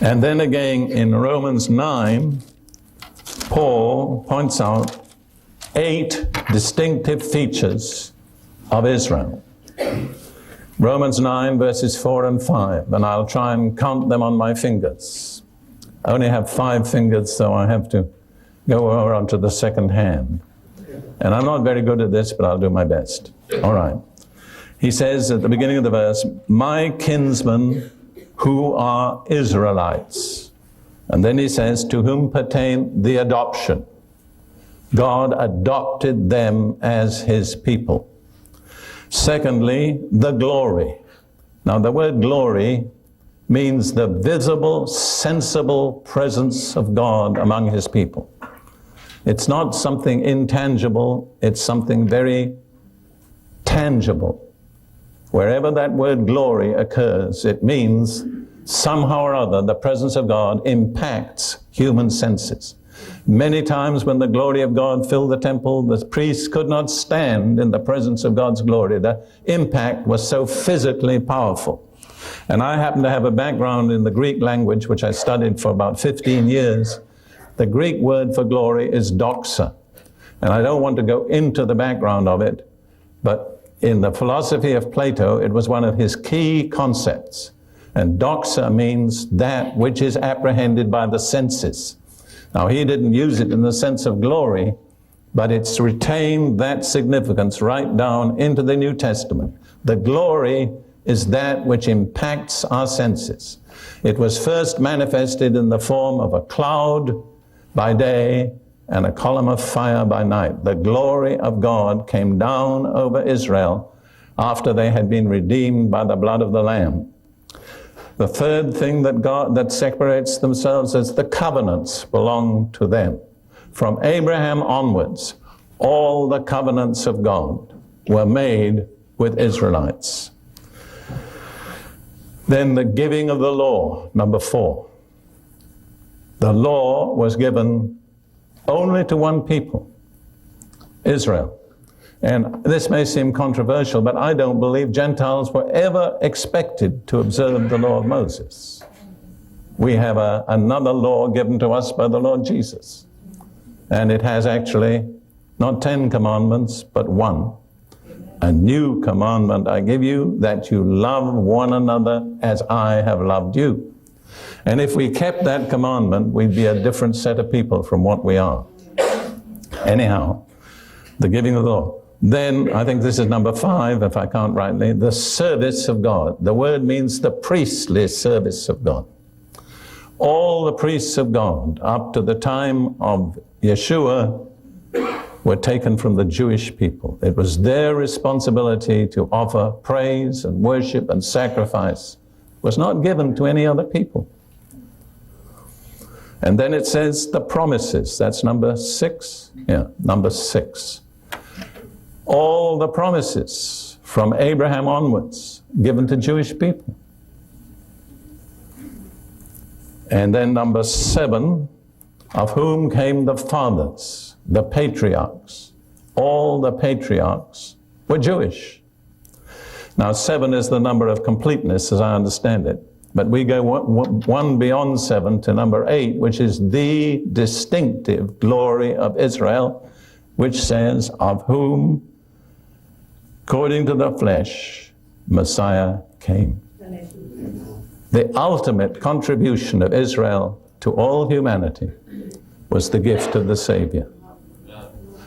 And then again in Romans 9, Paul points out 8 distinctive features of Israel. Romans 9 verses 4 and 5, and I'll try and count them on my fingers. I only have 5 fingers, so I have to go over onto the second hand. And I'm not very good at this, but I'll do my best. All right. He says at the beginning of the verse, my kinsmen who are Israelites. And then he says, to whom pertain the adoption. God adopted them as his people. Secondly, the glory. Now the word glory means the visible, sensible presence of God among his people. It's not something intangible, it's something very tangible. Wherever that word glory occurs, it means somehow or other the presence of God impacts human senses. Many times when the glory of God filled the temple, the priests could not stand in the presence of God's glory. The impact was so physically powerful. And I happen to have a background in the Greek language, which I studied for about 15 years. The Greek word for glory is doxa. And I don't want to go into the background of it, but in the philosophy of Plato, it was one of his key concepts. And doxa means that which is apprehended by the senses. Now, he didn't use it in the sense of glory, but it's retained that significance right down into the New Testament. The glory is that which impacts our senses. It was first manifested in the form of a cloud by day and a column of fire by night. The glory of God came down over Israel after they had been redeemed by the blood of the Lamb. The third thing that separates themselves is the covenants belong to them. From Abraham onwards, all the covenants of God were made with Israelites. Then the giving of the law, number 4. The law was given only to one people, Israel. And this may seem controversial, but I don't believe Gentiles were ever expected to observe the law of Moses. We have another law given to us by the Lord Jesus. And it has actually not 10 commandments, but 1. A new commandment I give you, that you love one another as I have loved you. And if we kept that commandment, we'd be a different set of people from what we are. Anyhow, the giving of the law. Then, I think this is number 5, if I count rightly, the service of God. The word means the priestly service of God. All the priests of God, up to the time of Yeshua, were taken from the Jewish people. It was their responsibility to offer praise and worship and sacrifice. It was not given to any other people. And then it says the promises. That's number 6. Yeah, number 6. All the promises from Abraham onwards given to Jewish people. And then number 7, of whom came the fathers, the patriarchs. All the patriarchs were Jewish. Now 7 is the number of completeness as I understand it. But we go one beyond 7 to number 8, which is the distinctive glory of Israel, which says, of whom, according to the flesh, Messiah came. The ultimate contribution of Israel to all humanity was the gift of the Savior.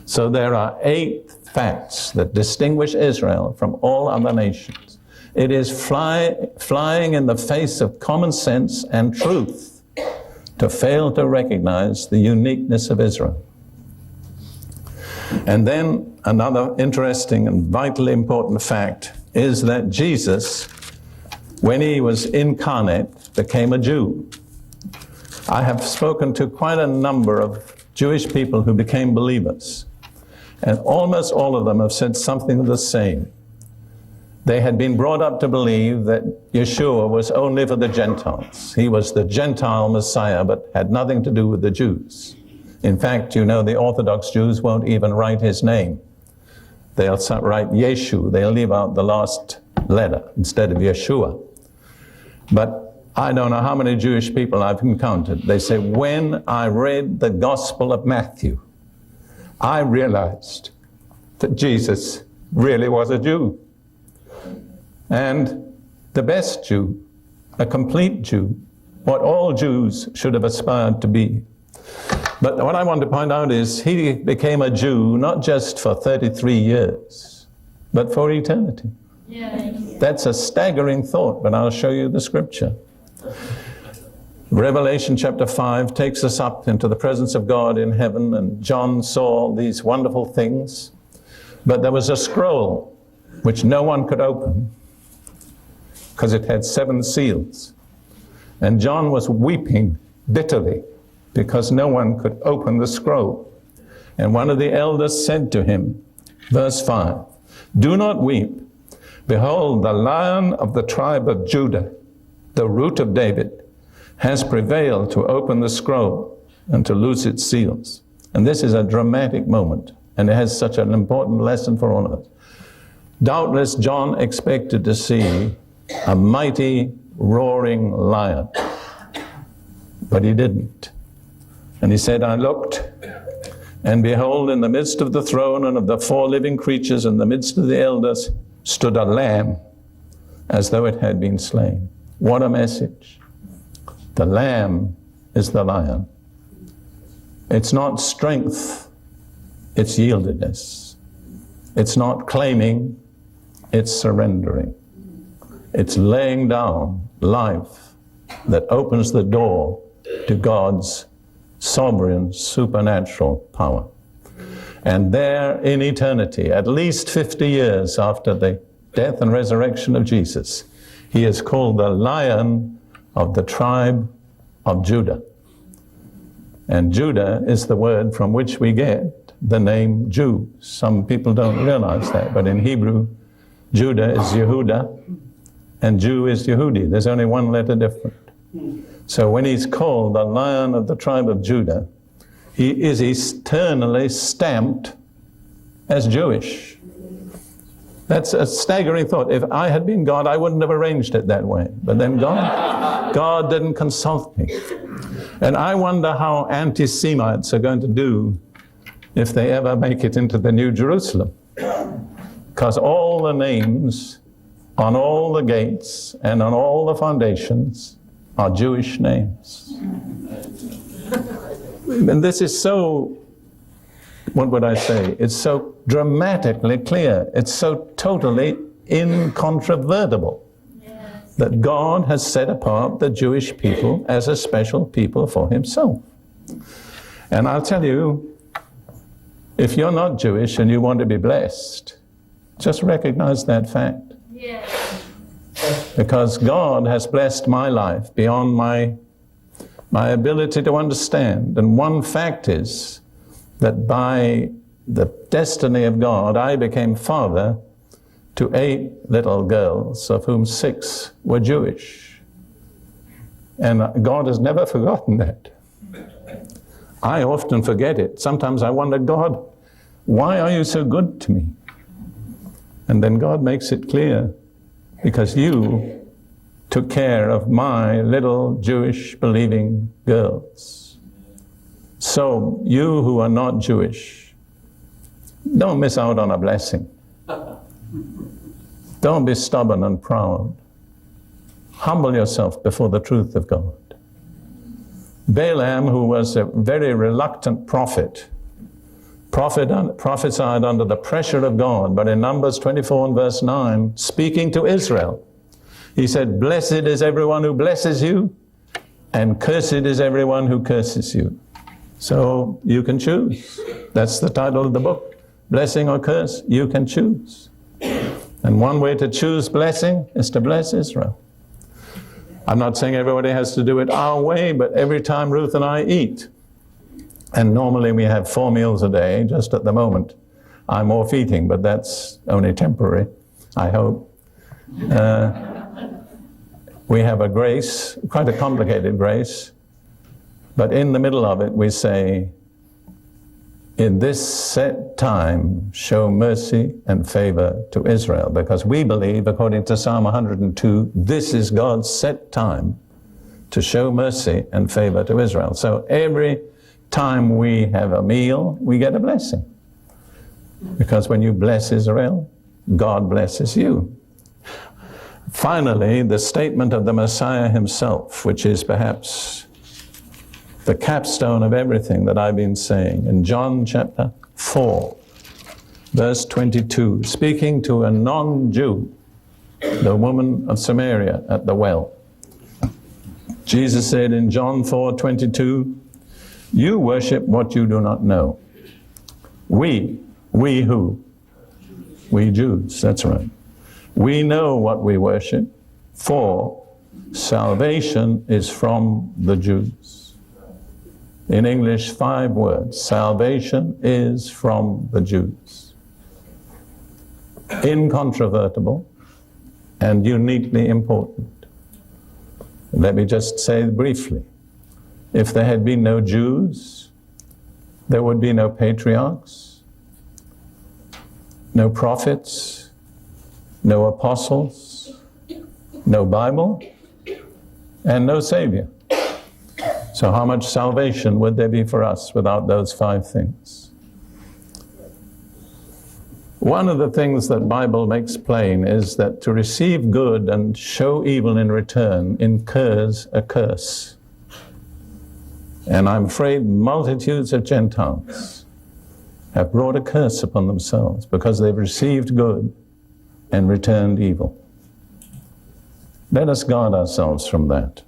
So there are 8 facts that distinguish Israel from all other nations. It is flying in the face of common sense and truth to fail to recognize the uniqueness of Israel. And then another interesting and vitally important fact is that Jesus, when he was incarnate, became a Jew. I have spoken to quite a number of Jewish people who became believers, and almost all of them have said something the same. They had been brought up to believe that Yeshua was only for the Gentiles. He was the Gentile Messiah, but had nothing to do with the Jews. In fact, you know, the Orthodox Jews won't even write his name. They'll write Yeshu. They'll leave out the last letter instead of Yeshua. But I don't know how many Jewish people I've encountered. They say, when I read the Gospel of Matthew, I realized that Jesus really was a Jew. And the best Jew, a complete Jew, what all Jews should have aspired to be. But what I want to point out is he became a Jew not just for 33 years, but for eternity. Yeah. That's a staggering thought, but I'll show you the scripture. Revelation chapter 5 takes us up into the presence of God in heaven, and John saw these wonderful things. But there was a scroll which no one could open because it had 7 seals. And John was weeping bitterly because no one could open the scroll. And one of the elders said to him, verse 5, "Do not weep. Behold, the Lion of the tribe of Judah, the root of David, has prevailed to open the scroll and to loose its seals." And this is a dramatic moment, and it has such an important lesson for all of us. Doubtless John expected to see a mighty, roaring lion, but he didn't. And he said, "I looked, and behold, in the midst of the throne and of the 4 living creatures, in the midst of the elders, stood a lamb, as though it had been slain." What a message. The lamb is the lion. It's not strength, it's yieldedness. It's not claiming, it's surrendering. It's laying down life that opens the door to God's sovereign, supernatural power. And there in eternity, at least 50 years after the death and resurrection of Jesus, he is called the Lion of the tribe of Judah. And Judah is the word from which we get the name Jew. Some people don't realize that, but in Hebrew, Judah is Yehuda, and Jew is Yehudi. There's only one letter different. So when he's called the Lion of the tribe of Judah, he is eternally stamped as Jewish. That's a staggering thought. If I had been God, I wouldn't have arranged it that way. But then God didn't consult me. And I wonder how anti-Semites are going to do if they ever make it into the New Jerusalem. Because all the names on all the gates and on all the foundations are Jewish names. And this is so, what would I say? It's so dramatically clear. It's so totally incontrovertible that God has set apart the Jewish people as a special people for himself. And I'll tell you, if you're not Jewish and you want to be blessed, just recognize that fact. Yeah. Because God has blessed my life beyond my ability to understand. And one fact is that by the destiny of God, I became father to 8 little girls, of whom 6 were Jewish. And God has never forgotten that. I often forget it. Sometimes I wonder, God, why are you so good to me? And then God makes it clear, because you took care of my little Jewish believing girls. So you who are not Jewish, don't miss out on a blessing. Don't be stubborn and proud. Humble yourself before the truth of God. Balaam, who was a very reluctant prophet, prophesied under the pressure of God, but in Numbers 24 and verse 9, speaking to Israel, he said, "Blessed is everyone who blesses you, and cursed is everyone who curses you." So you can choose. That's the title of the book. Blessing or curse, you can choose. And one way to choose blessing is to bless Israel. I'm not saying everybody has to do it our way, but every time Ruth and I eat, and normally we have 4 meals a day, just at the moment I'm off eating, but that's only temporary, I hope. We have a grace, quite a complicated grace, but in the middle of it we say, "In this set time, show mercy and favor to Israel," because we believe, according to Psalm 102, this is God's set time to show mercy and favor to Israel. So every time we have a meal, we get a blessing. Because when you bless Israel, God blesses you. Finally, the statement of the Messiah himself, which is perhaps the capstone of everything that I've been saying. In John chapter 4, verse 22, speaking to a non-Jew, the woman of Samaria at the well. Jesus said in John 4:22, you worship what you do not know. We who? We Jews, that's right. We know what we worship, for salvation is from the Jews. In English, 5 words. Salvation is from the Jews. Incontrovertible and uniquely important. Let me just say briefly, if there had been no Jews, there would be no patriarchs, no prophets, no apostles, no Bible, and no Savior. So how much salvation would there be for us without those 5 things? One of the things that Bible makes plain is that to receive good and show evil in return incurs a curse. And I'm afraid multitudes of Gentiles have brought a curse upon themselves because they've received good and returned evil. Let us guard ourselves from that.